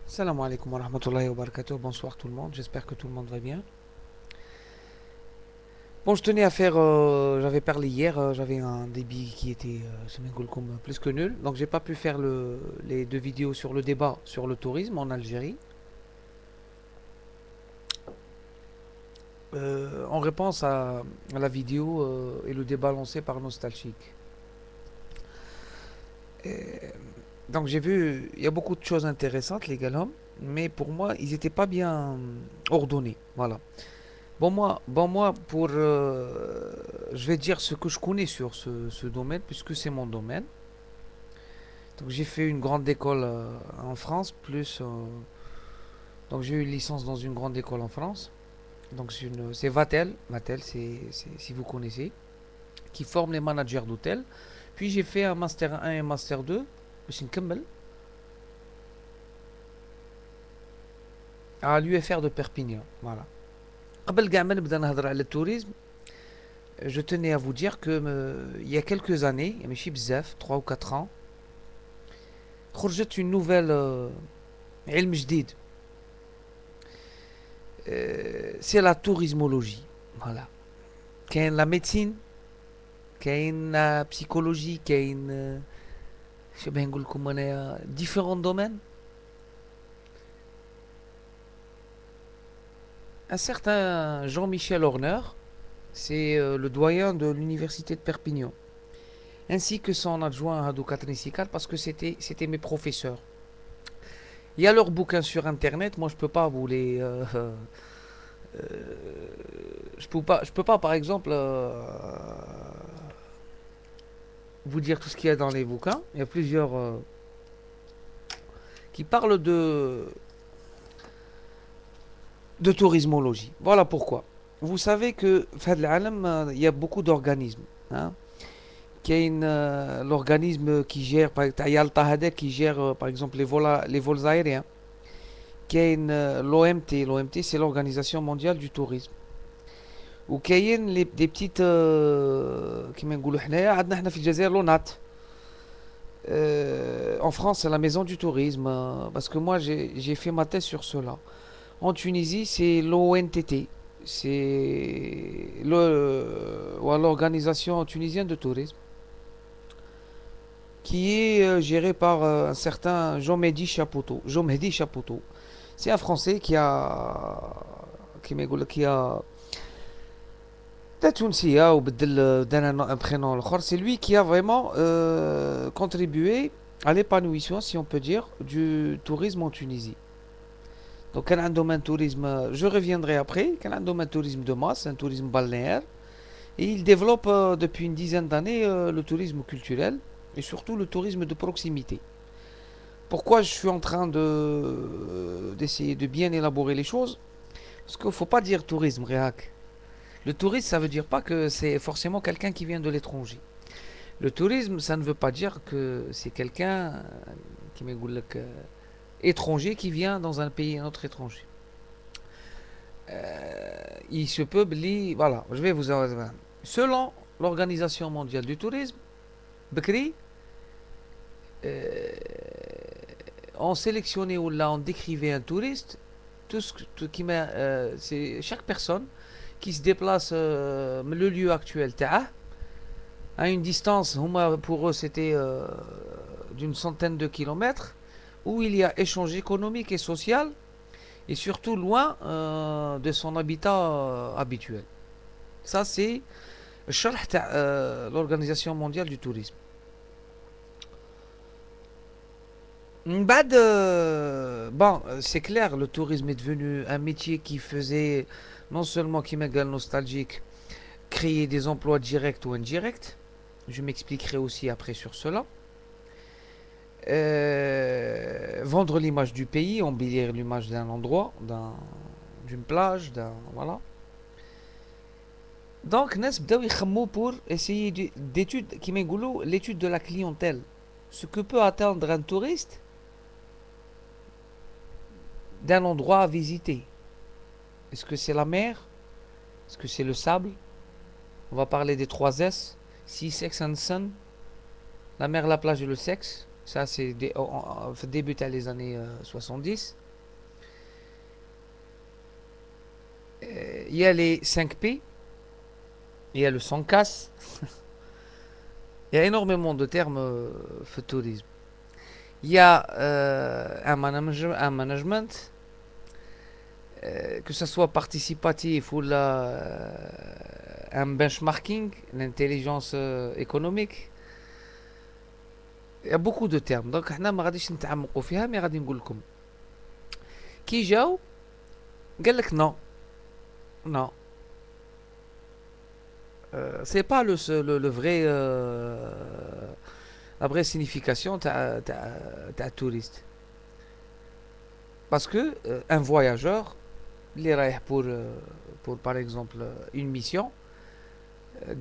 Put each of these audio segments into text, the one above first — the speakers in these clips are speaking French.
Salam alaikum wa rahmatullahi wa barakatuh. Bonsoir tout le monde. J'espère que tout le monde va bien. Bon, je tenais à faire. J'avais parlé hier. J'avais un débit qui était comme plus que nul. Donc, j'ai pas pu faire les deux vidéos sur le débat sur le tourisme en Algérie. En réponse à la vidéo et le débat lancé par Nostalgique. Et donc, j'ai vu. Il y a beaucoup de choses intéressantes, les gars. Mais pour moi, ils n'étaient pas bien ordonnés. Voilà. Bon, moi, je vais dire ce que je connais sur ce domaine, puisque c'est mon domaine. Donc, j'ai fait une grande école en France, donc j'ai eu une licence dans une grande école en France. Donc, c'est Vatel, si vous connaissez, qui forme les managers d'hôtel. Puis, j'ai fait un Master 1 et un Master 2, باش نكمل, à l'UFR de Perpignan. Voilà. قبل كاع ما نبدا نهضر على التوريزم, je tenais à vous dire que il y a quelques années, ماشي بزاف, 3 ou 4 ans, خرجت une nouvelle علم جديد, c'est la tourismologie. Voilà. كاين la médecine, كاين la psychologie, كاين شو باه نقول لكم انايا différents domaines. Un certain Jean-Michel Horner, c'est le doyen de l'université de Perpignan, ainsi que son adjoint Hadou Katrin Sikal, parce que c'était mes professeurs. Il y a leurs bouquins sur internet, moi je peux pas vous les je peux pas par exemple vous dire tout ce qu'il y a dans les bouquins. Il y a plusieurs qui parlent de tourismologie. Voilà pourquoi. Vous savez que il y a beaucoup d'organismes, hein. كاين l'organisme qui gère تاع يالطا هذا qui gère par exemple les vols aériens. كاين l'OMT, c'est l'organisation mondiale du tourisme. وكاين des petites كيما نقولوا حنايا عندنا حنا في الجزائر لونات. En France, c'est la maison du tourisme, parce que moi j'ai fait ma thèse sur cela. En Tunisie, c'est l'ONTT, c'est l'organisation tunisienne de tourisme, qui est gérée par un certain Jean-Mehdi Chapoutot. Jean-Mehdi Chapoutot. C'est un Français qui a Tatounsia ou بدل un prénom l'autre. C'est lui qui a vraiment contribué à l'épanouissement, si on peut dire, du tourisme en Tunisie. Donc, un domaine tourisme, je reviendrai après, un domaine tourisme de masse, un tourisme balnéaire, et il développe depuis une dizaine d'années le tourisme culturel et surtout le tourisme de proximité. Pourquoi je suis en train d'essayer de bien élaborer les choses? Parce qu'il ne faut pas dire tourisme, réac. Le tourisme, ça veut dire pas que c'est forcément quelqu'un qui vient de l'étranger. Le tourisme, ça ne veut pas dire que c'est quelqu'un qui étranger qui vient dans un pays, un autre étranger. Il se peut, voilà, je vais vous en. Selon l'Organisation mondiale du tourisme, Bekri, on sélectionnait ou là on décrivait un touriste, c'est chaque personne qui se déplace le lieu actuel à une distance, pour eux c'était d'une centaine de kilomètres, où il y a échange économique et social, et surtout loin de son habitat habituel. Ça c'est l'Organisation mondiale du tourisme. Bon, c'est clair, le tourisme est devenu un métier qui faisait non seulement qui m'égale nostalgique, créer des emplois directs ou indirects. Je m'expliquerai aussi après sur cela. Vendre l'image du pays, embellir l'image d'un endroit, d'une plage, voilà. Donc, Nas bdaw يخمو pour essayer d'étude, qui m'égoulou, l'étude de la clientèle. Ce que peut atteindre un touriste d'un endroit à visiter. Est-ce que c'est la mer? Est-ce que c'est le sable? On va parler des 3 S. Sea, Sex and Sun. La mer, la plage et le sexe. Ça, c'est début les années 70. Il y a les 5 P, il y a le sans casse. Il y a énormément de termes tourisme. Il y a un management, que ce soit participatif ou un benchmarking, l'intelligence économique. Il y a beaucoup de termes. Donc, احنا ما غاديش نتعمقوا فيها مي غادي نقول لكم كي جاو قال لك non, non. C'est pas le vrai la vraie signification تاع touriste. Parce que un voyageur, il est رايح pour par exemple une mission.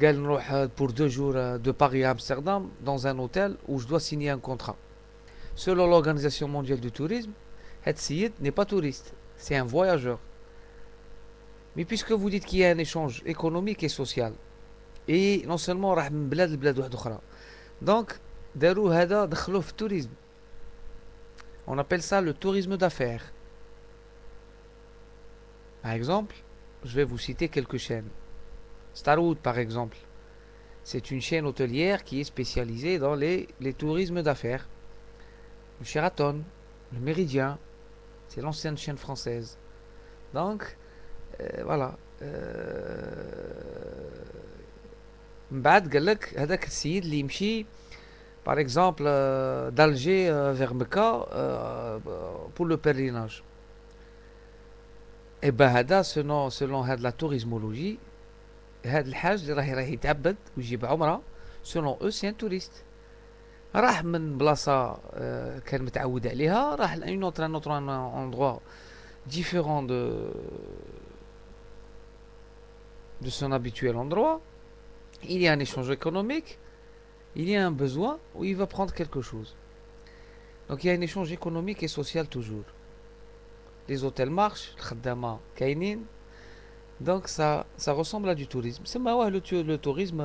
قال نروح pour 2 jours de Paris à Amsterdam dans un hôtel où je dois signer un contrat. Selon l'Organisation mondiale du tourisme, cet Siyid n'est pas touriste, c'est un voyageur. Mais puisque vous dites qu'il y a un échange économique et social, et non seulement راح من بلاد لبلاد واحدة أخرى, donc داروا هذا دخلوه في التوريزم. On appelle ça le tourisme d'affaires. Par exemple, je vais vous citer quelques chaînes. Starwood par exemple, c'est une chaîne hôtelière qui est spécialisée dans les tourismes d'affaires. Le Sheraton, le Méridien, c'est l'ancienne chaîne française. Donc, voilà. من بعد قال لك هذاك السيد اللي يمشي par exemple d'Alger vers Mecca pour le pèlerinage. Et ben هذا selon هاد la tourismologie, هاد الحاج اللي راح يتعبد ويجيب عمره, selon eux c'est un touriste. راح من بلاصه كان متعود عليها, راح un autre endroit différent de son habituel endroit. Il y a un échange économique, il y a un besoin où il va prendre quelque chose. Donc il y a un échange économique et social toujours. Les hôtels marchent, الخدامة كاينين. Donc ça ressemble à du tourisme. C'est le tourisme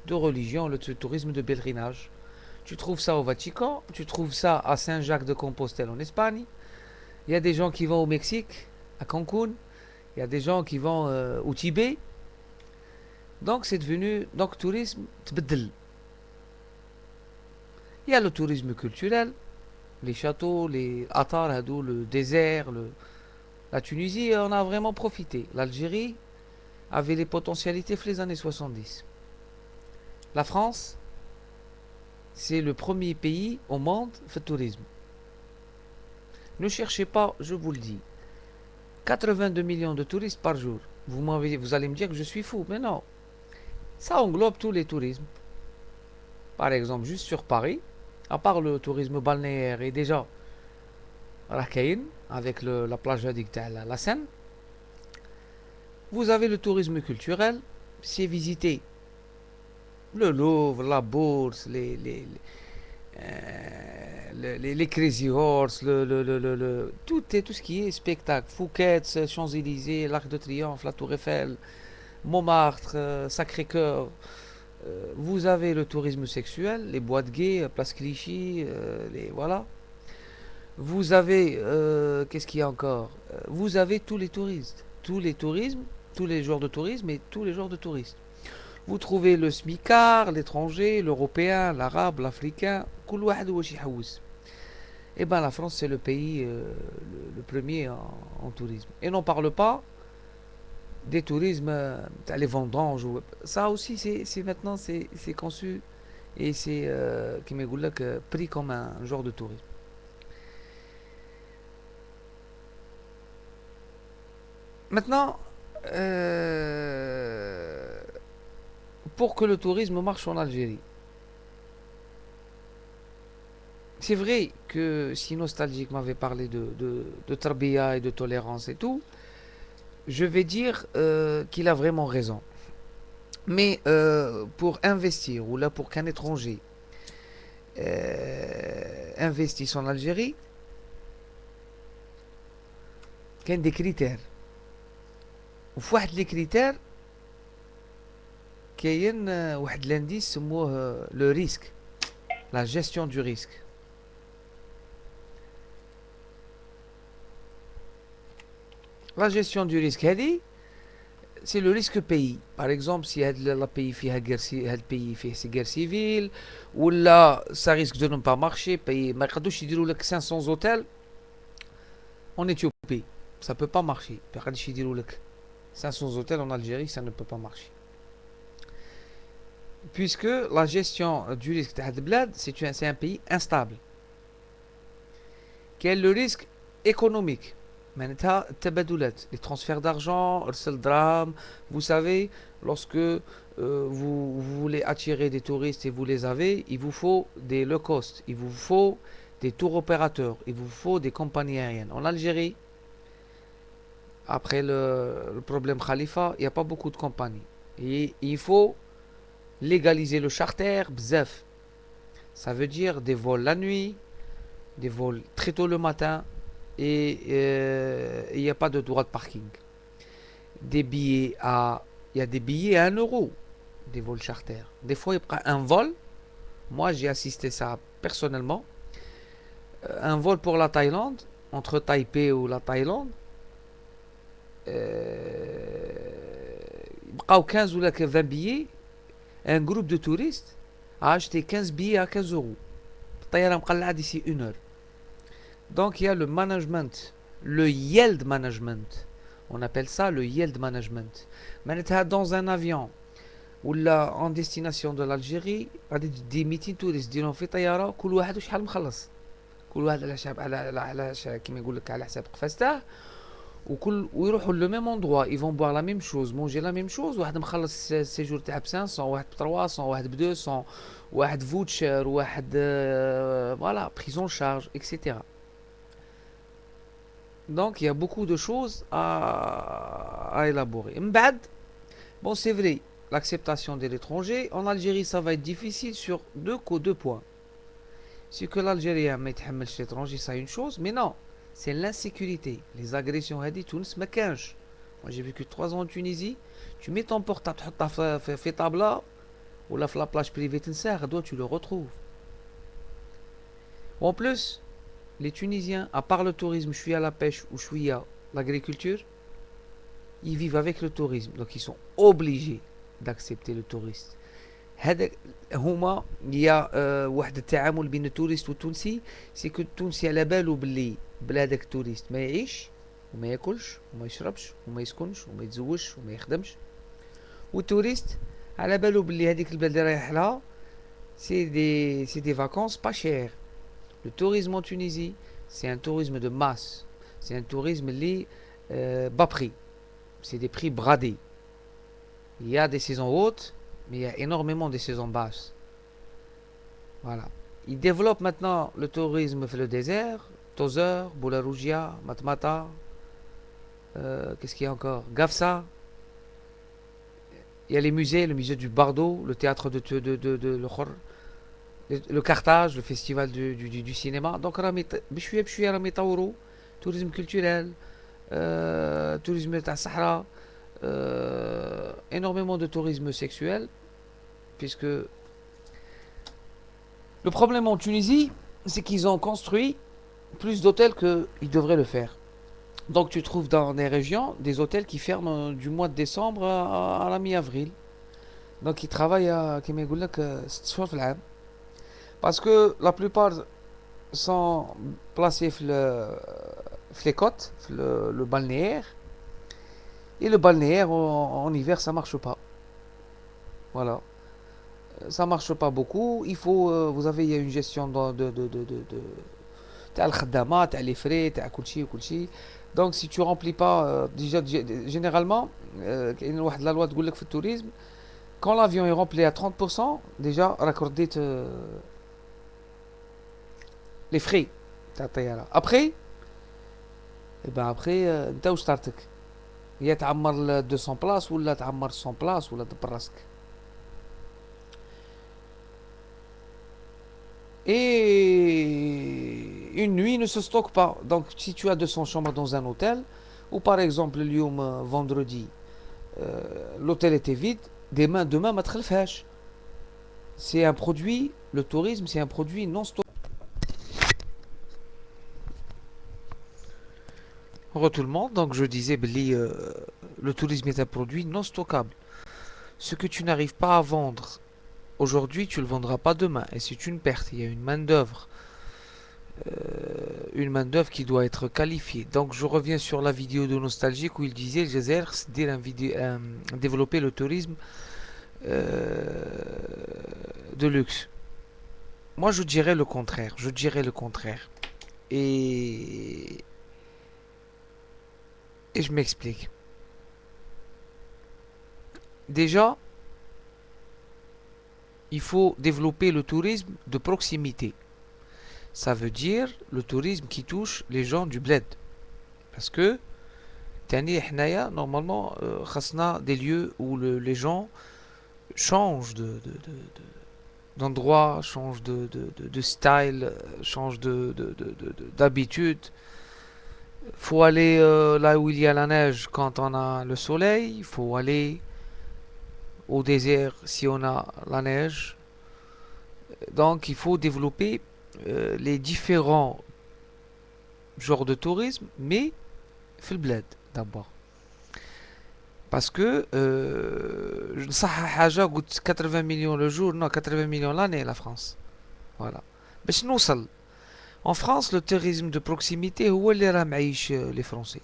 de religion, le tourisme de pèlerinage. Tu trouves ça au Vatican, tu trouves ça à Saint-Jacques-de-Compostelle en Espagne. Il y a des gens qui vont au Mexique, à Cancun. Il y a des gens qui vont au Tibet. Donc c'est devenu tourisme تبدل. Il y a le tourisme culturel, les châteaux, les Attar, le désert, la Tunisie, on a vraiment profité. L'Algérie avait les potentialités les années 70. La France, c'est le premier pays au monde fait tourisme. Ne cherchez pas, je vous le dis. 82 millions de touristes par jour. Vous allez me dire que je suis fou, mais non. Ça englobe tous les tourismes. Par exemple, juste sur Paris, à part le tourisme balnéaire et déjà Rakaïn, avec la plage addict à la Seine, vous avez le tourisme culturel, c'est visiter le Louvre, la Bourse, les Crazy Horse, tout ce qui est spectacle, Phuket, Champs-Élysées, l'Arc de Triomphe, la Tour Eiffel, Montmartre, Sacré-Cœur. Vous avez le tourisme sexuel, les boîtes gays, Place Clichy, voilà. Vous avez, qu'est-ce qu'il y a encore? Vous avez tous les touristes, tous les tourismes, tous les genres de tourisme et tous les genres de touristes. Vous trouvez le smicard, l'étranger, l'européen, l'arabe, l'africain, كل واحد واش يحوس. Eh ben la France c'est le pays le premier en tourisme. Et n'on parle pas des tourismes, les vendanges. Ça aussi c'est maintenant c'est conçu et c'est pris comme un genre de tourisme. Maintenant, pour que le tourisme marche en Algérie, c'est vrai que si Nostalgique m'avait parlé de Tarbiya et de tolérance et tout, je vais dire qu'il a vraiment raison. Mais pour investir, ou là pour qu'un étranger investisse en Algérie, il y a des critères. وفواحد لي كريتير كاين واحد لانديس سموه لو ريسك. La gestion du risque. La gestion du risque, c'est le risque pays. Par exemple, si le pays fait guerre civile, ou là, ça risque de ne pas marcher. Pays, ما يقدروش يديروا لك 500 hôtels en Éthiopie. Ça peut pas marcher. ما يقدروش يديروا لك 500 hôtels en Algérie, ça ne peut pas marcher. Puisque la gestion du risque de bled, c'est un pays instable. Quel est le risque économique? Les transferts d'argent, vous savez, lorsque vous voulez attirer des touristes et vous les avez, il vous faut des low cost, il vous faut des tours opérateurs, il vous faut des compagnies aériennes. En Algérie, après le problème Khalifa, il n'y a pas beaucoup de compagnies. Et il faut légaliser le charter, bzef. Ça veut dire des vols la nuit, des vols très tôt le matin, et il n'y a pas de droit de parking. Il y a des billets à 1 euro, des vols charter. Des fois, il prend un vol. Moi, j'ai assisté ça personnellement. Un vol pour la Thaïlande, entre Taipei ou la Thaïlande. Il y a 15 ou 20 billets. Un groupe de touristes a acheté 15 billets à 15 euros. D'ici 1 heure. Donc il y a le management, le yield management. On appelle ça le yield management. Dans un avion ou là en destination de l'Algérie, des meetings touristes ديرهم في طيارة كل واحد وشحال مخلص. كل واحد على حساب على كيما يقول لك على حساب قفازته ويروحوا le même endroit, ils vont boire la même chose, manger la même chose. واحد مخلص séjour تاع ب 500, واحد ب 300, واحد ب 200, واحد voucher, واحد voilà, prise en charge, etc. Donc il y a beaucoup de choses à élaborer. M'bad, bon c'est vrai, l'acceptation de l'étranger, en Algérie ça va être difficile sur deux points. C'est que l'Algérien ما يتحملش l'étranger, ça une chose, mais non, c'est l'insécurité, les agressions. هذه تونس ما كانش. Moi j'ai vécu 3 ans en Tunisie, tu mets ton portable تحطها في طابلة ولا في la plage privée تنساه, غدوة tu le retrouves. En plus, les Tunisiens, à part le tourisme, je suis à la pêche ou je suis à l'agriculture, ils vivent avec le tourisme. Donc ils sont obligés d'accepter le touriste. هما il y a واحد التعامل بين التوريست والتونسي, c'est que التونسي على باله باللي بلادك توريست ما يعيش وما ياكلش وما يشربش وما يسكنش وما يتزوجش وما يخدمش, والتوريست على باله باللي هذيك البلاد اللي رايح لها c'est des vacances pas chères. Le tourisme en Tunisie, c'est un tourisme de masse. C'est un tourisme bas prix. C'est des prix bradés. Il y a des saisons hautes, mais il y a énormément de saisons basses. Voilà. Ils développent maintenant le tourisme dans le désert. Tozeur, Boularougia, Matmata. Qu'est-ce qu'il y a encore? Gafsa. Il y a les musées, le musée du Bardo, le théâtre de le Khor. Le Carthage, le festival du cinéma. Donc, tourisme culturel, tourisme de Sahara, énormément de tourisme sexuel, puisque le problème en Tunisie, c'est qu'ils ont construit plus d'hôtels qu'ils devraient le faire. Donc, tu trouves dans des régions des hôtels qui ferment du mois de décembre à la mi-avril. Donc, ils travaillent à, comme je dis, parce que la plupart sont placés les côtes, le balnéaire. Et le balnéaire, en hiver, ça marche pas. Voilà. Ça marche pas beaucoup. Il faut, vous avez, il y a une gestion t'as le khadama, t'as les frais, t'as kulchi. Donc, si tu remplis pas, déjà, généralement, la loi de le tourisme, quand l'avion est rempli à 30%, déjà, raccordé les frais. Après, انت واش طارتك يا تعمر 200 بلاص ولا تعمر 100 بلاص ولا دبر راسك. Et une nuit ne se stocke pas. Donc si tu as 200 chambres dans un hôtel, ou par exemple اليوم vendredi l'hôtel était vide, demain ما تخلفهاش. C'est un produit, le tourisme, c'est un produit non stockable. Bonjour tout le monde, donc je disais, le tourisme est un produit non stockable. Ce que tu n'arrives pas à vendre aujourd'hui, tu le vendras pas demain, et c'est une perte. Il y a une main d'œuvre qui doit être qualifiée. Donc je reviens sur la vidéo de Nostalgique où il disait, le Jazair, c'est développer le tourisme euh, de luxe. Moi, je dirais le contraire. Je dirais le contraire. Et, et je m'explique. Déjà, il faut développer le tourisme de proximité. Ça veut dire le tourisme qui touche les gens du bled. Parce que, normalement, khasna des lieux où les gens changent d'endroit, changent de style, changent d'habitude. Faut aller là où il y a la neige quand on a le soleil. Il faut aller au désert si on a la neige. Donc il faut développer les différents genres de tourisme, mais في البلاد d'abord. Parce que نصحح حاجة قلت 80 millions le jour, non 80 millions l'année la France. Voilà. باش نوصل. En France, le tourisme de proximité هو اللي راه معيش les Français.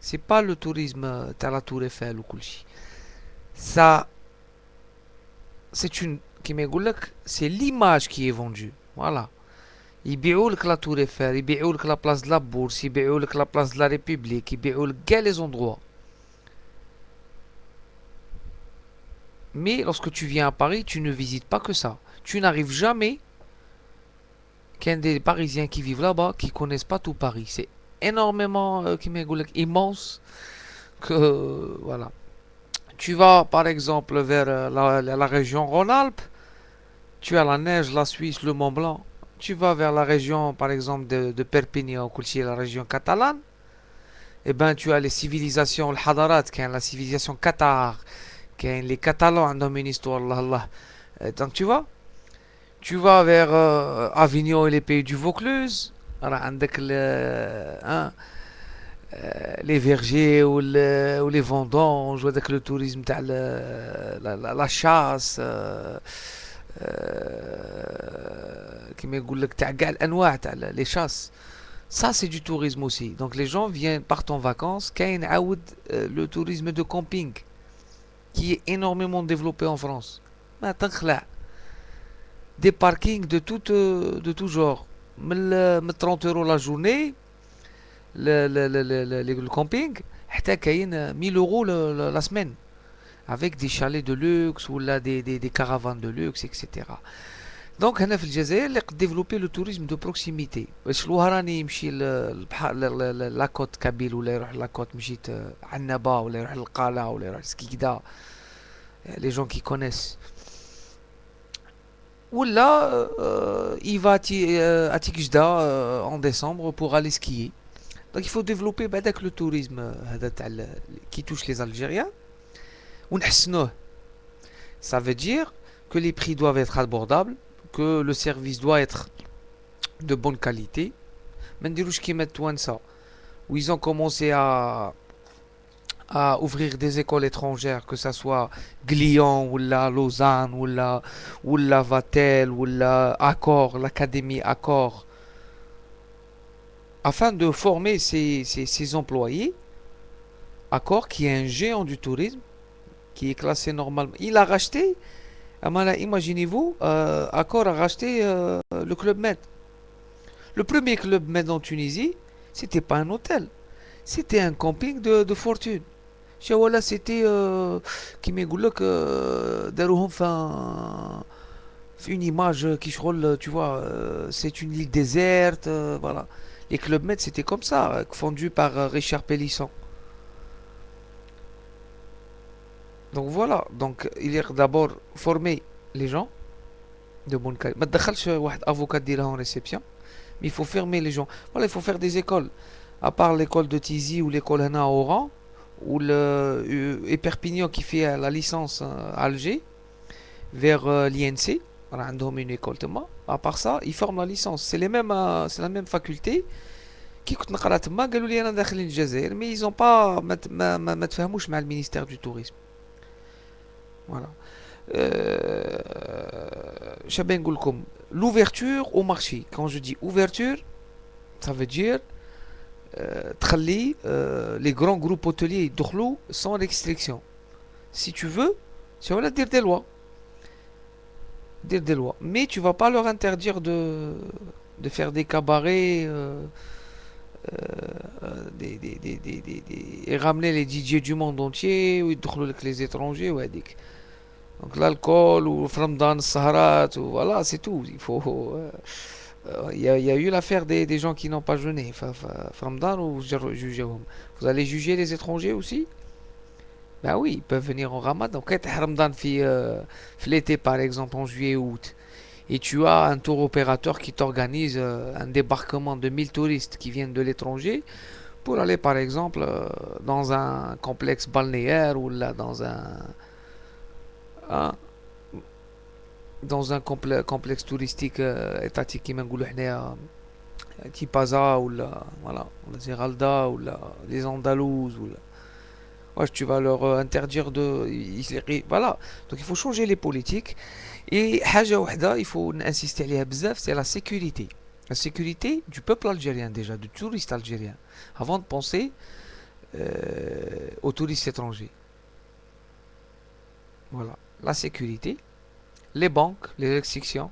C'est pas le tourisme تاع la Tour Eiffel ou كلشي. Ça, c'est une كيما يقول لك c'est l'image qui est vendue. Voilà. يبيعوا لك لا تور ايفل, يبيعوا لك لا بلاص de la Bourse, يبيعوا لك لا بلاص de la République, يبيعوا لك كاع les endroits. Mais lorsque tu viens à Paris, tu ne visites pas que ça. Tu n'arrives jamais qu'un des Parisiens qui vivent là-bas qui connaissent pas tout Paris. C'est énormément immense que voilà. Tu vas par exemple vers la région Rhône-Alpes, tu as la neige, la Suisse, le Mont Blanc. Tu vas vers la région par exemple de Perpignan, qui est la région catalane. Eh ben tu as les civilisations, le Hadarat, qui est la civilisation Qatar, qui est les Catalans ont une histoire, Allah Allah. Donc tu vas vers Avignon et les pays du Vaucluse. راه عندك les vergers ou les vendanges ou le tourisme تاع la chasse كيما يقول لك تاع كاع الانواع تاع les chasses. Ça c'est du tourisme aussi. Donc les gens viennent partent en vacances. كاين عاود le tourisme de camping qui est énormément développé en France. ما تنخلع des parkings de tout genre. من 30 euros la journée le camping حتى كاين 1000 euros la semaine avec des chalets de luxe ou là des caravanes de luxe etc. Donc هنا في الجزائر اللي قد développer le tourisme de proximité باش الوهراني يمشي لاكوت كابيل ولا يروح لاكوت مشيت عنابة ولا يروح للقالة ولا يروح سكيكدا les gens qui connaissent. Ou là, il va à Tikjda en décembre pour aller skier. Donc il faut développer le tourisme qui touche les Algériens. Ça veut dire que les prix doivent être abordables, que le service doit être de bonne qualité. Où ils ont commencé à ouvrir des écoles étrangères, que ce soit Glion, ou la Lausanne, ou la Vatel, ou la Accor, l'Académie Accor, afin de former ces employés. Accor, qui est un géant du tourisme, qui est classé normalement. Il a racheté, imaginez-vous, Accor a racheté le Club Med. Le premier Club Med en Tunisie, c'était pas un hôtel, c'était un camping de fortune. Voilà, c'était qui m'égoule que darouhom fait une image qui roule, tu vois, c'est une île déserte, voilà. Les Club Med c'était comme ça, fondus par Richard Pélisson. Donc voilà, donc il est d'abord former les gens de bonne qualité. ما تدخلش واحد avocat ديرها en réception, mais il faut fermer les gens. Voilà, il faut faire des écoles. À part l'école de Tizi ou l'école Hana à Oran, ou et Perpignan qui fait la licence à Alger vers l'INC. راه عندهم une école تما. À part ça ils forment la licence, c'est la même faculté. كي كنت نقرا تما قالوا لي انا داخلين الجزائر مي ils ont pas ما تفاهموش مع المينيستير du tourisme. Voilà. شابين نقول لكم l'ouverture au marché. Quand je dis ouverture, ça veut dire تخلي les grands groupes hôteliers يدخلوا sans restriction. Si tu veux, tu vas dire des lois. Mais tu vas pas leur interdire de faire des cabarets et ramener les DJ du monde entier ou يدخلوا لك les étrangers وهذيك. Donc l'alcool ou في رمضان السهرات ou voilà, c'est tout. Il y a eu l'affaire des gens qui n'ont pas jeûné. في رمضان وجوجوهم. Vous allez juger les étrangers aussi? Ben oui, ils peuvent venir en Ramadan. Quand tu Ramadan في l'été par exemple en juillet août et tu as un tour opérateur qui t'organise un débarquement de 1000 touristes qui viennent de l'étranger pour aller par exemple dans un complexe balnéaire ou là un- dans un complexe touristique étatique qui m'engoule Tipaza ou là voilà, la Zeralda ou là les Andalouses ou là. Ouais, tu vas leur interdire voilà. Donc il faut changer les politiques. Et حاجة وحدة il faut insister عليها بزاف, c'est la sécurité. La sécurité du peuple algérien déjà, du touriste algérien, avant de penser aux touristes étrangers. Voilà. La sécurité, les banques, les restrictions,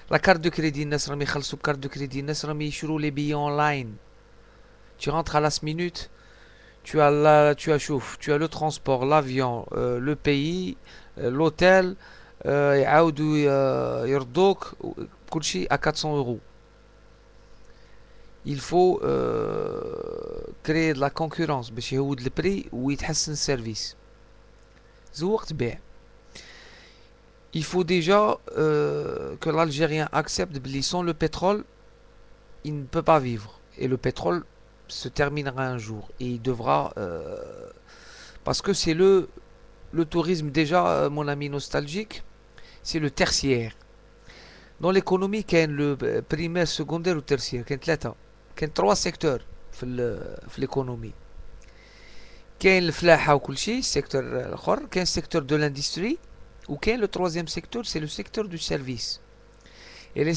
la carte de crédit, الناس راهم يخلصوا بكارت de crédit, الناس راهم يشروا les billets online. Tu rentres à la minute, tu as le transport, l'avion, le pays, l'hôtel, يعاودوا يردوك كل شيء à 400 euros. Il faut créer de la concurrence باش يهود البري ويتحسن السيرفيس. زوقت بيع. Il faut déjà que l'Algérien accepte que sans le pétrole, il ne peut pas vivre. Et le pétrole se terminera un jour. Et il devra... parce que c'est le tourisme déjà, mon ami nostalgique, c'est le tertiaire. Dans l'économie, il y a le primaire, secondaire ou tertiaire. Il y a trois secteurs في l'économie. كاين الفلاحة وكل شيء السيكتور الاخر, كاين السيكتور de l'industrie, ou كاين le troisième secteur, c'est le secteur du service. Et le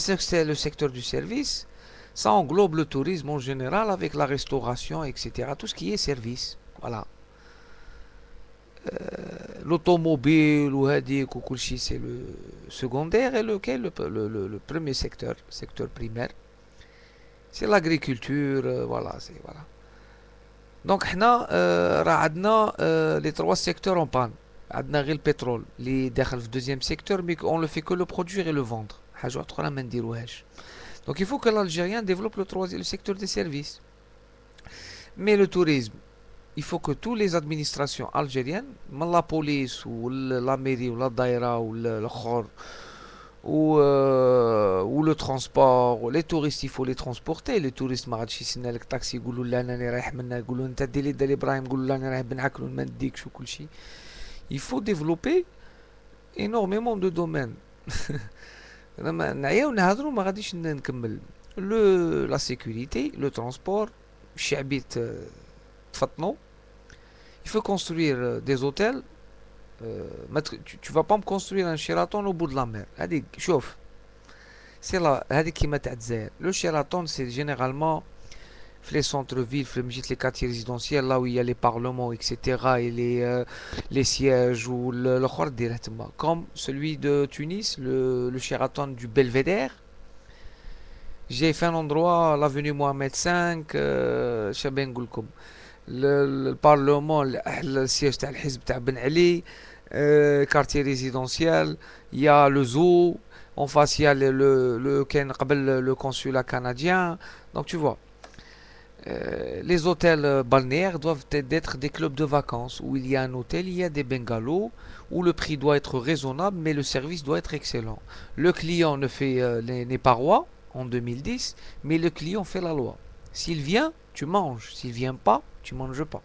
secteur du service, ça englobe le tourisme en général avec la restauration, etc. Tout ce qui est service. Voilà. L'automobile ou hadik ou kulchi, c'est le secondaire, et le premier secteur primaire, c'est l'agriculture. Voilà, voilà. Donc حنا راه عندنا les trois secteurs en panne. عندنا غير البترول اللي داخل في deuxième secteur, mais on le fait que le produire et le vendre. حاجة أخرى ما نديروهاش. Donc il faut que l'Algérien développe le secteur des services. Mais le tourisme, il faut que toutes les administrations algériennes, la police ou la mairie ou la daïra ou le khor ou le transport, les touristes, il faut les transporter. Les touristes ما غاديش يسنى لك taxi يقولوا لا انا رايح منا, يقولوا انت دير لي دار ابراهيم, يقولوا لا انا رايح بنعكلوا ما نديكش وكل شيء. Il faut développer énormément de domaines. نعيا ونهضروا ما غاديش نكمل. La sécurité, le transport, الشعبي تفطنوا. Il faut construire des hôtels. Tu vas pas me construire un Sheraton au bout de la mer. هذيك شوف, c'est là هذيك كيما تاع الجزائر. Le Sheraton, c'est généralement les centres-villes, les quartiers résidentiels, là où il y a les parlements, etc. et les sièges ou le khor directement. Comme celui de Tunis, le Sheraton du Belvédère. J'ai fait un endroit, l'avenue Mohamed V, شابين نقول لكم, le parlement, le siège تاع الحزب تاع بن علي, quartier résidentiel, il y a le zoo, en face il y a le consulat canadien. Donc tu vois, les hôtels balnéaires doivent être des clubs de vacances où il y a un hôtel, il y a des bungalows, où le prix doit être raisonnable mais le service doit être excellent. Le client ne fait n'est pas roi en 2010, mais le client fait la loi. S'il vient, tu manges. S'il vient pas, tu manges pas.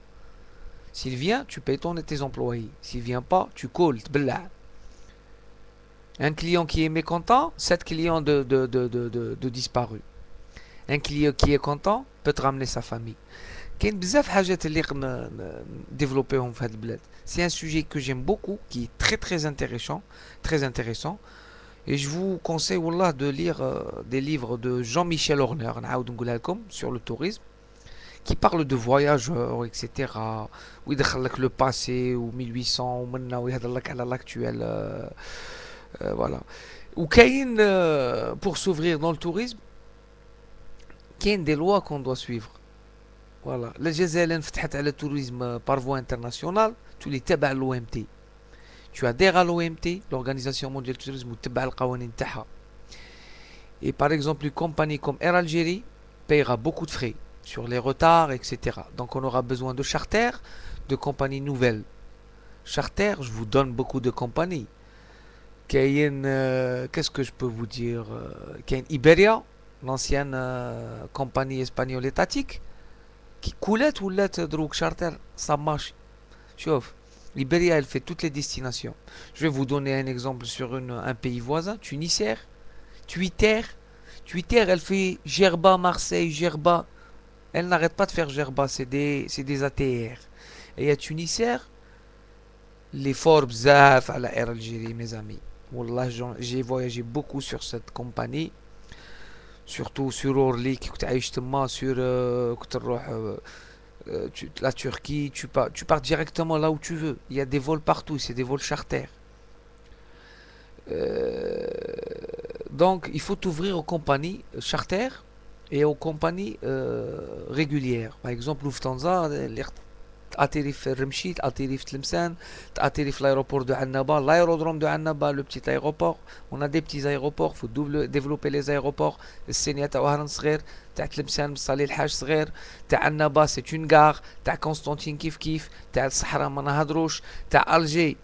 S'il vient, tu payes tes employés. S'il vient pas, tu colles, تبلع. Un client qui est mécontent, 7 clients de disparus. Un client qui est content peut te ramener sa famille. كاين بزاف حاجات اللي développer في هذا البلاد. C'est un sujet que j'aime beaucoup, qui est très intéressant. Et je vous conseille wallah, de lire des livres de Jean-Michel Horner, نعاود نقولها لكم, sur le tourisme, qui parle de voyageurs, etc. ويدخل لك le passé ou 1800 ومنا ويهضر لك على l'actuel. Voilà. وكاين pour s'ouvrir dans le tourisme, كاين des lois qu'on doit suivre. Voilà. الجزائر انفتحت على التوريزم par voie internationale, tu les تبع l'OMT. Tu adhères à l'OMT, l'Organisation mondiale du tourisme, وتبع القوانين تاعها. Et par exemple, une compagnie comme Air Algérie payera beaucoup de frais sur les retards, etc. Donc on aura besoin de charter, de compagnies nouvelles. Charter, je vous donne beaucoup de compagnies. Qu'est-ce que je peux vous dire? Iberia, l'ancienne compagnie espagnole étatique, qui coulait ou l'être drogue charter, ça marche. Chauffe. Iberia, elle fait toutes les destinations. Je vais vous donner un exemple sur un pays voisin, Tunisair. Twitter, elle fait Gerba, Marseille, Gerba. Elle n'arrête pas de faire Gerba, c'est des ATR. Et à Tunisair, les Forbes, Zaf, à la Air Algérie, mes amis. Wallah, j'ai voyagé beaucoup sur cette compagnie. Surtout sur Orly, qui coûte sur la Turquie. Tu pars directement là où tu veux. Il y a des vols partout, c'est des vols charter. Donc, il faut t'ouvrir aux compagnies charter et aux compagnies régulières. Par exemple, Lufthansa, atterrir في الرمشيت, atterrir في تلمسان, atterrir في l'aéroport de Annaba, l'aérodrome de Annaba, le petit aéroport. On a des petits aéroports, il faut développer les aéroports. السينيا تاع وهران صغير, تاع تلمسان مصالي الحاج صغير, تاع Annaba c'est une gare, تاع Constantine كيف, تاع الصحراء ما نهضروش, تاع Alger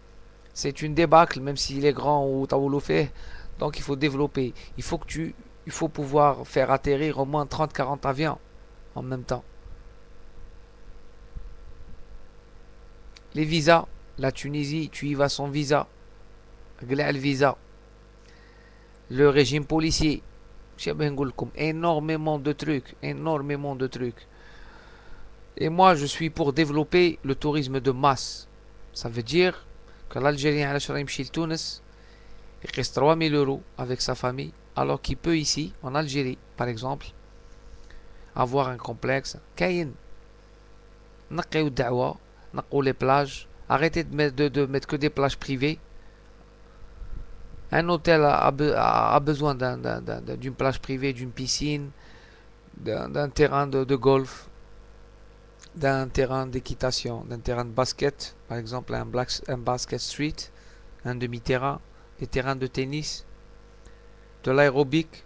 c'est une débâcle même s'il est grand ou taoulou fait. Donc il faut développer, il faut pouvoir faire atterrir au moins 30-40 avions en même temps. Les visas, la Tunisie, tu y vas sans visa. Le visa. Le régime policier. Énormément de trucs. Et moi, je suis pour développer le tourisme de masse. Ça veut dire que l'Algérien, il reste 3000 euros avec sa famille, alors qu'il peut ici, en Algérie, par exemple, avoir un complexe. Kayin. نقيو الدعوة, نقوا les plages, arrêtez de mettre que des plages privées. Un hôtel a besoin d'une plage privée, d'une piscine, d'un terrain de golf, d'un terrain d'équitation, d'un terrain de basket, par exemple un basket street, un demi-terrain, des terrains de tennis, de l'aérobic,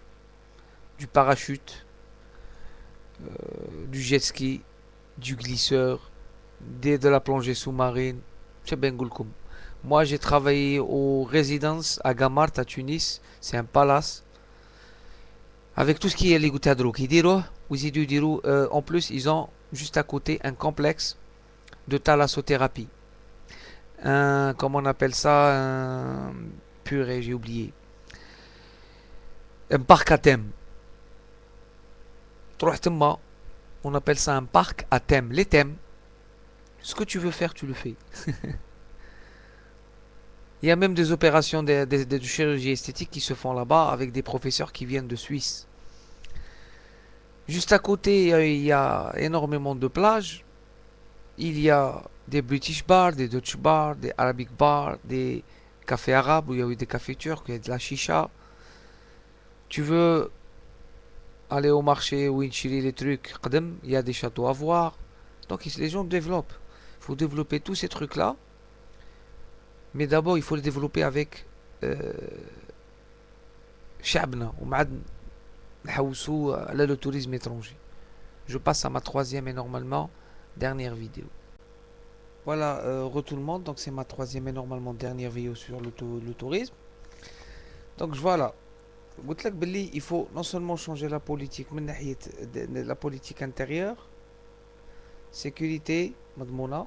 du parachute, du jet ski, du glisseur, de la plongée sous-marine. Moi, j'ai travaillé aux résidences à Gamart, à Tunis. C'est un palace. Avec tout ce qui est les goutadrou. En plus, ils ont juste à côté un complexe de thalassothérapie. Comment on appelle ça? Purée, j'ai oublié. Un parc à thème. On appelle ça un parc à thème. Les thèmes, ce que tu veux faire, tu le fais. Il y a même des opérations de chirurgie esthétique qui se font là-bas avec des professeurs qui viennent de Suisse. Juste à côté, il y a énormément de plages. Il y a des British bars, des Dutch bars, des Arabic bars, des cafés arabes où il y a eu des cafés turcs, il y a de la chicha. Tu veux aller au marché où il les trucs, il y a des châteaux à voir. Donc les gens développent. Il faut développer tous ces trucs-là. Mais d'abord, il faut les développer avec شعبنا ومعاد نحوسوا على le tourisme étranger. Je passe à ma troisième et normalement dernière vidéo. Voilà, tout le monde, donc c'est ma troisième et normalement dernière vidéo sur le tourisme. Donc voilà, il faut non seulement changer la politique, mais la politique intérieure, sécurité, madmouna,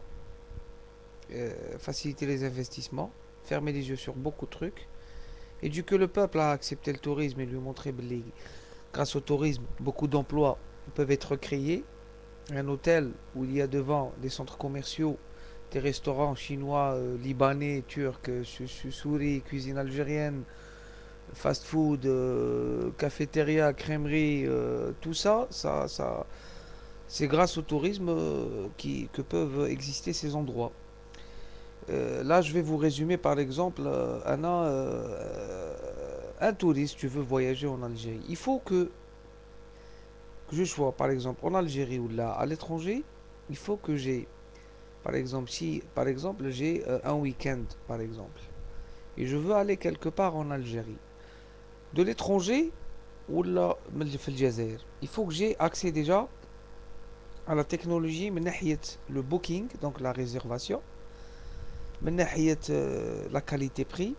faciliter les investissements, fermer les yeux sur beaucoup de trucs, Et du que le peuple a accepté le tourisme et lui montrer que grâce au tourisme, beaucoup d'emplois peuvent être créés. Un hôtel où il y a devant des centres commerciaux, des restaurants chinois, libanais, turcs, souris, cuisine algérienne, fast-food, cafétéria, crèmerie, tout ça, c'est grâce au tourisme que peuvent exister ces endroits. Là, je vais vous résumer par exemple, un touriste, tu veux voyager en Algérie. Il faut que je sois par exemple en Algérie ou là à l'étranger. Il faut que j'ai, par exemple, si par exemple j'ai un week-end par exemple, et je veux aller quelque part en Algérie, de l'étranger ou là, il faut que j'ai accès déjà à la technologie, من ناحية le booking, donc la réservation, من ناحية la qualité prix.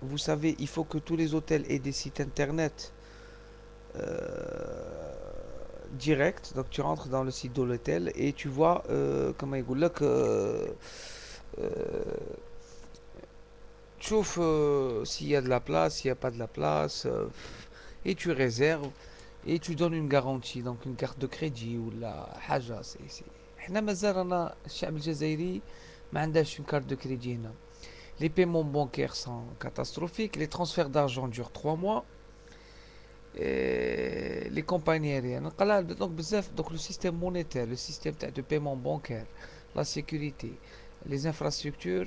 Vous savez, il faut que tous les hôtels aient des sites internet direct. Donc tu rentres dans le site de l'hôtel et tu vois comment il dit tu trouves s'il y a de la place, s'il n'y a pas de la place, et tu réserves et tu donnes une garantie, donc une carte de crédit ou la حاجة. احنا مازال رانا الشعب الجزائري ما عندهاش une carte de crédit هنا. Les paiements bancaires sont catastrophiques, les transferts d'argent durent 3 mois. Et les compagnies aériennes. Donc le système monétaire, le système de paiement bancaire, la sécurité, les infrastructures,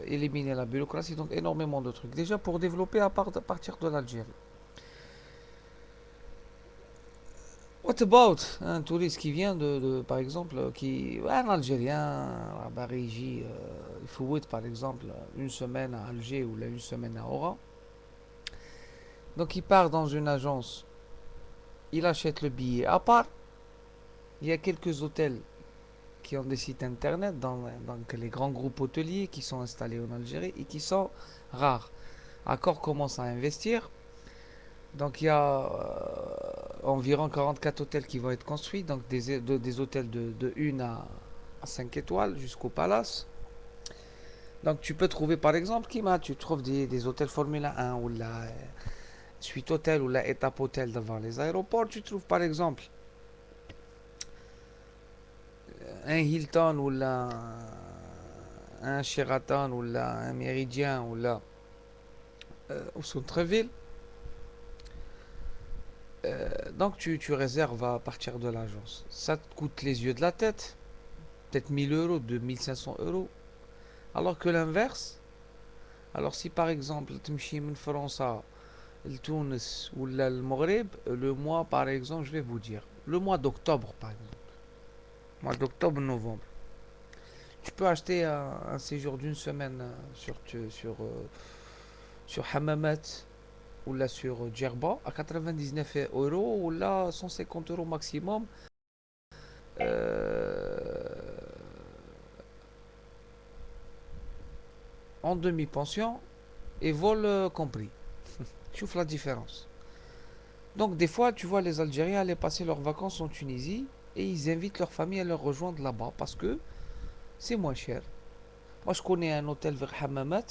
éliminer la bureaucratie, donc énormément de trucs. Déjà pour développer à partir de l'Algérie. What about un touriste qui vient par exemple, un Algérien, à Barigi, il faut par exemple une semaine à Alger ou là, une semaine à Oran. Donc il part dans une agence, il achète le billet à part. Il y a quelques hôtels qui ont des sites internet dans les grands groupes hôteliers qui sont installés en Algérie et qui sont rares. Accor commence à investir. Donc il y a environ 44 hôtels qui vont être construits, donc des hôtels de 1 à 5 étoiles jusqu'au Palace. Donc tu peux trouver par exemple, tu trouves des hôtels Formule 1 ou la Suite Hôtel ou la Étape Hôtel devant les aéroports. Tu trouves par exemple un Hilton ou là un Sheraton ou là un Méridien ou là au centre-ville. Donc tu réserves à partir de l'agence. Ça te coûte les yeux de la tête, peut-être 1000 euros, 2500 euros. Alors que l'inverse, alors si par exemple tu me de France à Tunis ou là, le Maghreb, le mois par exemple, je vais vous dire, le mois d'octobre par exemple, mois d'octobre, novembre, tu peux acheter un séjour d'une semaine sur Hammamet ou là sur Djerba à 99 euros ou là 150 euros maximum. euh, En demi-pension et vol compris. Tu vois la différence. Donc des fois, tu vois les Algériens aller passer leurs vacances en Tunisie et ils invitent leur famille à leur rejoindre là-bas parce que c'est moins cher. Moi, je connais un hôtel vers Hammamet.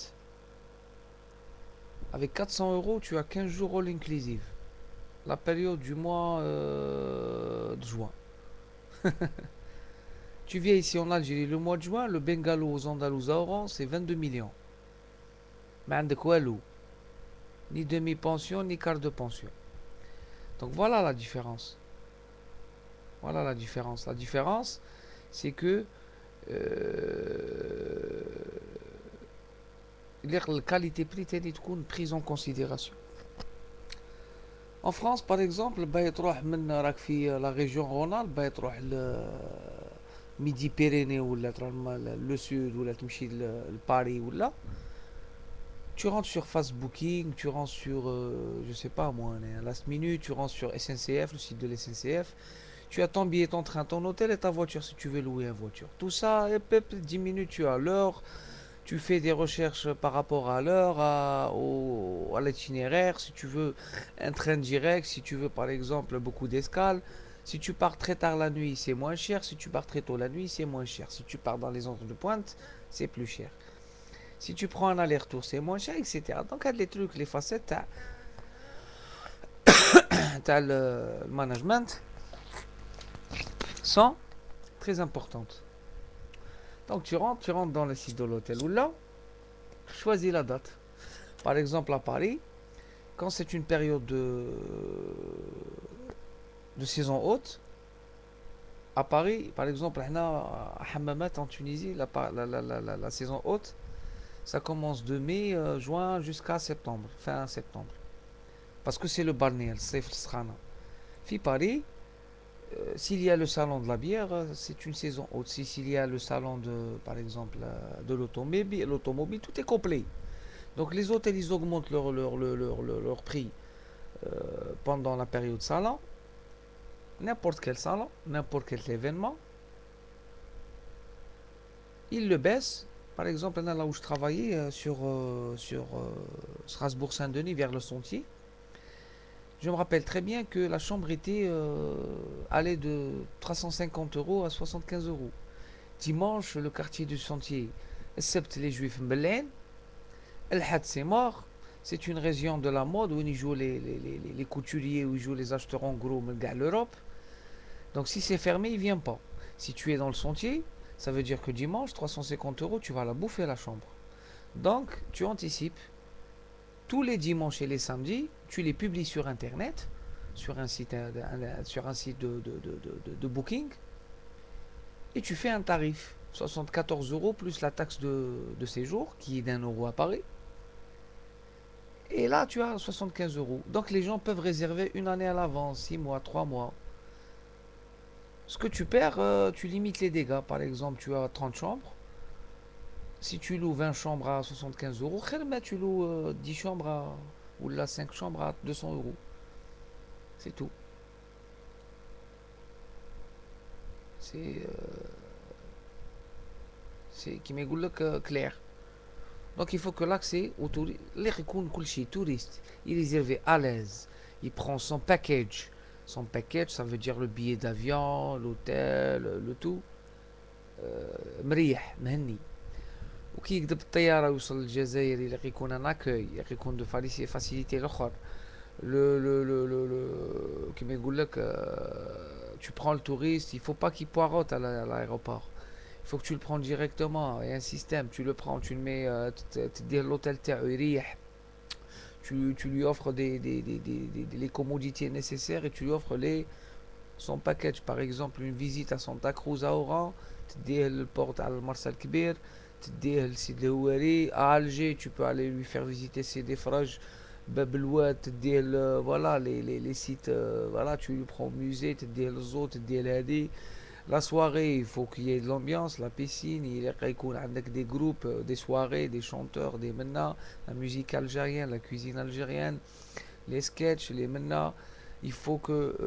Avec 400 euros, tu as 15 jours all inclusive. La période du mois de juin. Tu viens ici en Algérie le mois de juin, le bungalow aux Andalouses à Oran, c'est 22 millions. Mais de quoi ni demi-pension, ni quart de pension. Donc voilà la différence. Voilà la différence. La différence, c'est que la qualité-prix تاني تكون prise en considération. En France, par exemple, تروح من راك في la région Rhône-Alpes, تروح Midi Pyrénées ولا تروح le sud ولا تمشي لباريس ولا tu rentres sur Fast Booking, tu rentres sur, je sais pas moi, Last Minute, tu rentres sur SNCF, le site de l'SNCF, tu as ton billet, ton train, ton hôtel et ta voiture si tu veux louer une voiture. Tout ça, et 10 minutes, tu as l'heure, tu fais des recherches par rapport à l'heure, à l'itinéraire, si tu veux un train direct, si tu veux par exemple beaucoup d'escales. Si tu pars très tard la nuit, c'est moins cher. Si tu pars très tôt la nuit, c'est moins cher. Si tu pars dans les heures de pointe, c'est plus cher. Si tu prends un aller-retour, c'est moins cher, etc. Donc, il y a les trucs, les facettes, t'as le management sont très importantes. Donc, tu rentres dans le site de l'hôtel ou là, choisis la date. Par exemple, à Paris, quand c'est une période de saison haute, à Paris, par exemple, à Hammamet en Tunisie, la saison haute, ça commence de mai, juin jusqu'à septembre, fin septembre. Parce que c'est le balnéal, c'est Srana. Puis Paris, s'il y a le salon de la bière, c'est une saison haute. S'il y a le salon de, par exemple, de l'automobile, tout est complet. Donc les hôtels, ils augmentent leur prix pendant la période salon. N'importe quel salon, n'importe quel événement, ils le baissent. Par exemple, là où je travaillais, sur Strasbourg-Saint-Denis, vers le Sentier, je me rappelle très bien que la chambre était allait de 350 euros à 75 euros. Dimanche, le quartier du Sentier, excepte les Juifs Mbelen, El Had c'est mort. C'est une région de la mode où ils jouent les couturiers, où ils jouent les acheteurs en gros, mais l'Europe. Donc si c'est fermé, il vient pas. Si tu es dans le Sentier, ça veut dire que dimanche, 350 euros, tu vas la bouffer la chambre. Donc tu anticipes. Tous les dimanches et les samedis, tu les publies sur Internet, sur un site de booking, et tu fais un tarif. 74 euros plus la taxe de séjour, qui est d'1 euro à Paris. Et là, tu as 75 euros. Donc les gens peuvent réserver une année à l'avance, 6 mois, 3 mois. Ce que tu perds, tu limites les dégâts. Par exemple, tu as 30 chambres. Si tu loues 20 chambres à 75 euros, tu loues 10 chambres ou là 5 chambres à 200 euros. C'est tout. C'est qui m'égoule clair. Donc il faut que l'accès au tourisme, les touriste, il est réservé à l'aise. Il prend son package. Son package, ça veut dire le billet d'avion, l'hôtel, le tout. مريح مهني. وكي يقدر بالطياره يوصل للجزائر يلاقي يكون ان اكوي يلاقي يكون دو فاسيليتي الاخر كيما يقول لك tu prends le touriste, il faut pas qu'il poirote à l'aéroport. Il faut que tu le prends directement. Il y a un système, tu le prends, tu le mets, l'hôtel tu lui offres les commodités nécessaires et tu lui offres son package. Par exemple, une visite à Santa Cruz à Oran, le port à Marcel Kbir, le site de Houari, à Alger, tu peux aller lui faire visiter ses défrages. Babelwad, voilà, les sites, voilà, tu lui prends au musée, le zoo, la soirée, il faut qu'il y ait de l'ambiance, la piscine, il y a des groupes, des soirées, des chanteurs, des mennas, la musique algérienne, la cuisine algérienne, les sketchs, les mennas. Il faut que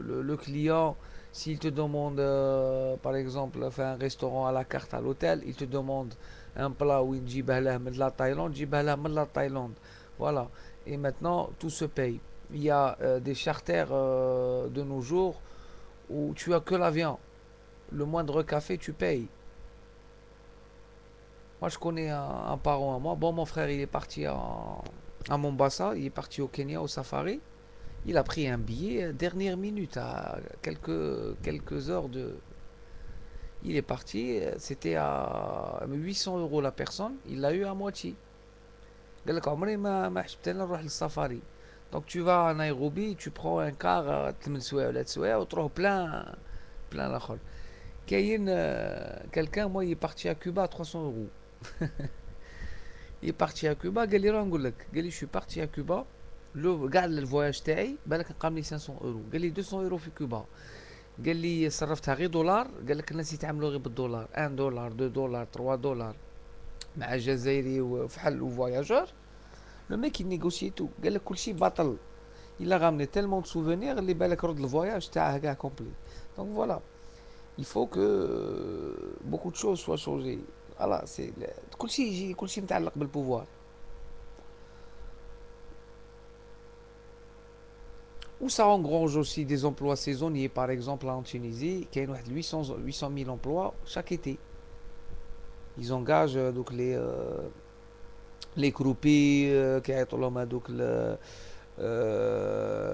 le client, s'il te demande, par exemple, faire un restaurant à la carte à l'hôtel, il te demande un plat où il dit de la Thaïlande, de la Thaïlande. Voilà. Et maintenant, tout se paye. Il y a des charters de nos jours où tu as que l'avion. Le moindre café, tu payes. Moi, je connais un parent à moi. Bon, mon frère, il est parti à Mombasa. Il est parti au Kenya, au safari. Il a pris un billet dernière minute, à quelques heures de... Il est parti, c'était à 800 euros la personne. Il l'a eu à moitié. قال لك عمري ما حسبت انا نروح للسفاري. Donc tu vas à Nairobi, tu prends un car 8 سوايع ولا 9 سوايع وتروح plein الاخر. كاين quelqu'un, moi il est parti à Cuba à 300 euros. Il est parti à Cuba, قال لي راه نقول لك, قال لي je suis parti à Cuba, كاع الفواياج تاعي بالك نقام لي 500 اورو. قال لي 200 اورو في كوبا. قال لي صرفتها غير دولار. قال لك الناس يتعاملوا غير بالدولار, 1 دولار 2 دولار 3 دولار مع جزائري وفحل وفواياجور. Le mec il négocie tout. قال لك كل شيء باطل. Il a ramené tellement de souvenirs اللي بالك رد الفواياج تاعه كاع complet. Donc voilà, il faut que beaucoup de choses soient changées. Voilà, c'est كل شيء متعلق بالبوفوار. Où ça engrange aussi des emplois saisonniers. Par exemple en Tunisie, il y a 800 000 emplois chaque été. ils engagent donc les groupies كيعيطوا لهم هذوك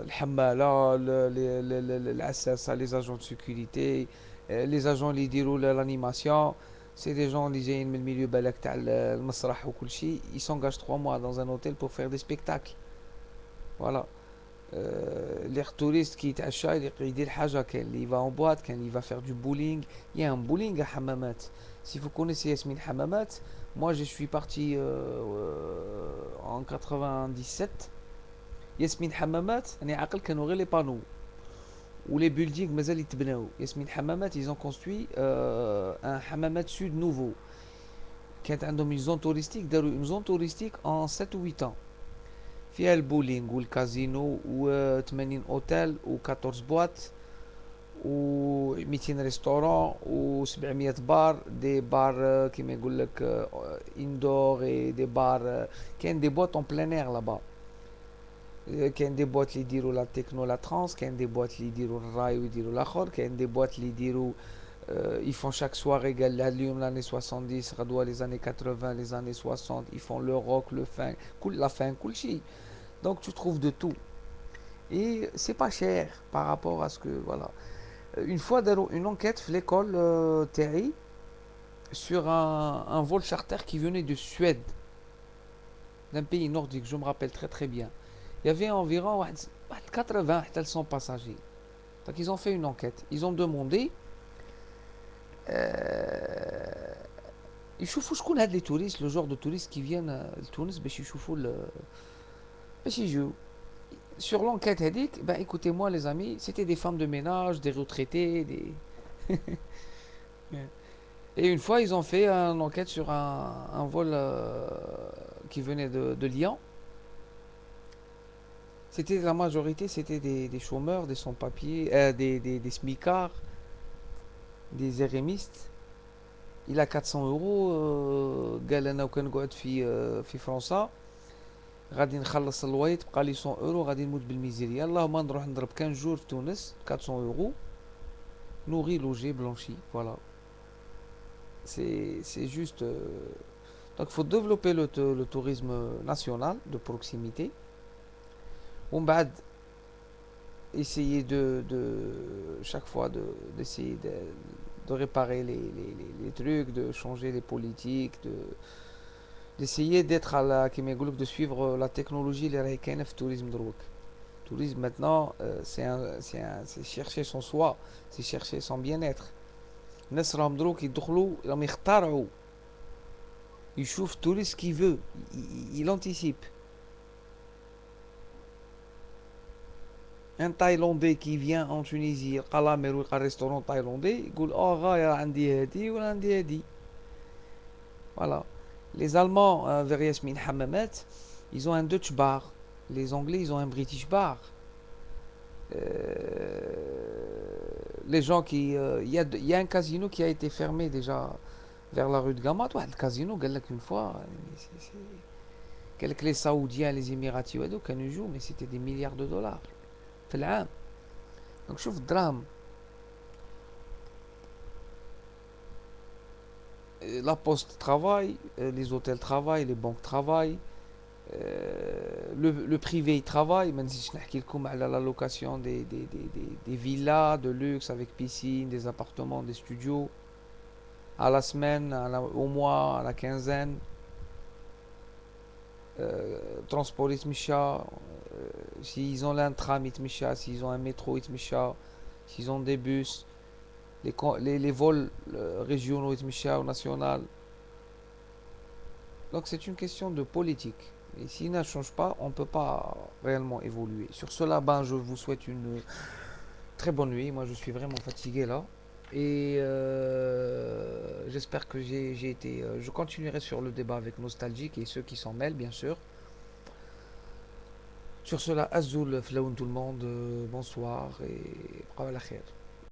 الحمالة العساسة les agents de sécurité les agents اللي يديروا l'animation c'est des gens اللي جايين من الميليو بالك تاع المسرح وكل شيء ils s'engagent 3 mois dans un hôtel pour faire des spectacles voilà les touristes qui يتعشى يدير حاجة كاين اللي va en boîte كاين اللي va faire du bowling il y a un bowling à Hammamat si vous connaissez Yasmine Hammamat moi je suis parti en 97 ياسمين حمامات انا عاقل كانوا غير لي بانو ولي بيلدينغ مازال يتبناو ياسمين حمامات ils ont construit un حمامات سود نوفو كانت عندهم une zone touristique داروا une zone touristique en 7 ou 8 ans فيها البولينغ والكازينو و80 اوتيل و14 بواط و 200 ريستورون و700 بار دي بار كيما يقول لك اندور دي بار كاين دي بواط اون بلان اير لابا كاين دي بواط اللي يديروا لا تكنو لا ترانس كاين دي بواط اللي يديروا الراي ويديروا الاخر كاين دي بواط اللي يديروا ils font chaque soirée قال اليوم l'année 70 غدوه les années 80 les années 60 ils font le rock le funk كل la fin كل شيء donc tu trouves de tout et c'est pas cher par rapport à ce que voilà une fois داروا une enquête في l'école تاعي sur un vol charter qui venait de Suède d'un pays nordique je me rappelle très très bien il y avait environ 80 حتى 100 passagers. Donc ils ont fait une enquête. Ils ont demandé يشوفوا شكون هاد لي touristes, le genre de touristes qui viennent لتونس باش يشوفوا باش يجوا. Sur l'enquête هذيك, ben écoutez-moi les amis, c'était des femmes de ménage, des retraités, des et une fois ils ont fait une enquête sur un vol qui venait de Lyon. C'était la majorité, c'était des chômeurs, des sans-papiers, des smicards, des érémistes. Il a 400 euros. قال انا وكان نقعد في فرنسا غادي نخلص الوايت بقى لي 100 اورو غادي نموت بالميزيريا اللهم نروح نضرب 15 jours في تونس 400 euros nourri logé blanchi voilà c'est juste donc il faut développer le tourisme national de proximité ومن بعد essayer de chaque fois d'essayer de réparer les trucs, de changer les politiques, d'essayer d'être à la de suivre la technologie les راهي في tourisme دروك. Tourisme maintenant c'est chercher son soi, c'est chercher son bien-être. الناس راهم دروك يدخلوا راهم يخترعوا يشوف touriste qui veut, il anticipe. Un Thaïlandais qui vient en Tunisie يلقى لامير ويلقى ريستورون تايلاندي يقول غاية عندي هادي ولا عندي هادي voilà les Allemands vers Yasmine Hammamat ils ont un Dutch bar les Anglais ils ont un British bar les gens qui il y a un casino qui a été fermé déjà vers la rue de Gamat واحد الكازينو قال لك une fois قال لك les Saoudiens les Émiratis وهادو كانوا يجوا mais c'était des milliards de dollars في العام دونك شوف الدراهم la poste travaille les hôtels travaillent les banques travaillent le privé il travaille ما نزيدش نحكي لكم على la location des villas de luxe avec piscine des appartements des studios à la semaine au mois à la quinzaine transport يتمشى s'ils ont un tram يتمشى s'ils ont un métro يتمشى s'ils ont des bus les vols régionaux يتمشى ou national donc c'est une question de politique et s'il ne change pas on ne peut pas réellement évoluer sur cela ben je vous souhaite une très bonne nuit moi je suis vraiment fatigué là et j'espère que j'ai été je continuerai sur le débat avec Nostalgique et ceux qui s'en mêlent bien sûr. Sur cela, Azoul, Flaoun tout le monde, bonsoir et bra la khair.